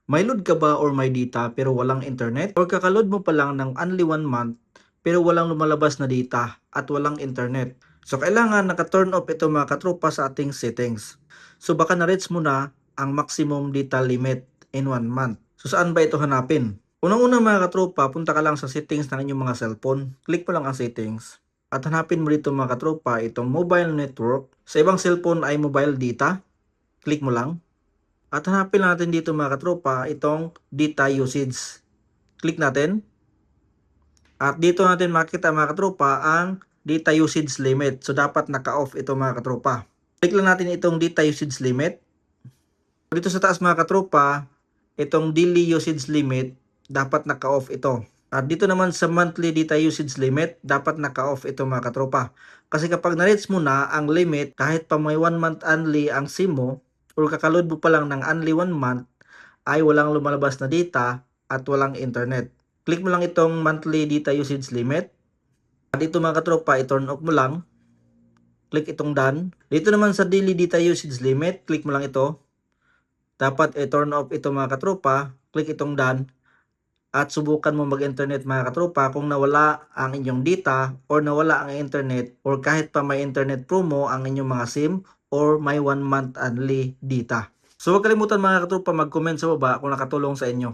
May load ka ba or may data pero walang internet? Or kakaload mo pa lang ng only 1 month pero walang lumalabas na data at walang internet? So kailangan naka-turn off ito mga katropa sa ating settings. So baka na-reach mo na ang maximum data limit in 1 month. So saan ba ito hanapin? Unang-una mga katropa, punta ka lang sa settings ng inyong mga cellphone. Click mo lang ang settings. At hanapin mo dito mga katropa itong mobile network. Sa ibang cellphone ay mobile data. Click mo lang. At hanapin natin dito mga katropa itong data usage. Click natin. At dito natin makita mga katropa ang data usage limit. So dapat naka-off ito mga katropa. Click lang natin itong data usage limit. Dito sa taas mga katropa, itong daily usage limit, dapat naka-off ito. At dito naman sa monthly data usage limit, dapat naka-off ito mga katropa. Kasi kapag na-reach mo na ang limit, kahit pa may 1 month only ang SIM mo, or kakaload mo pa lang ng only 1 month, ay walang lumalabas na data at walang internet. Click mo lang itong monthly data usage limit. At dito mga katropa, i-turn off mo lang. Click itong done. Dito naman sa daily data usage limit, click mo lang ito. Dapat i-turn off ito mga katropa. Click itong done. At subukan mo mag-internet mga katropa kung nawala ang inyong data or nawala ang internet or kahit pa may internet promo ang inyong mga SIM or may 1 month only data. So huwag kalimutan mga katropa mag-comment sa baba kung nakatulong sa inyo.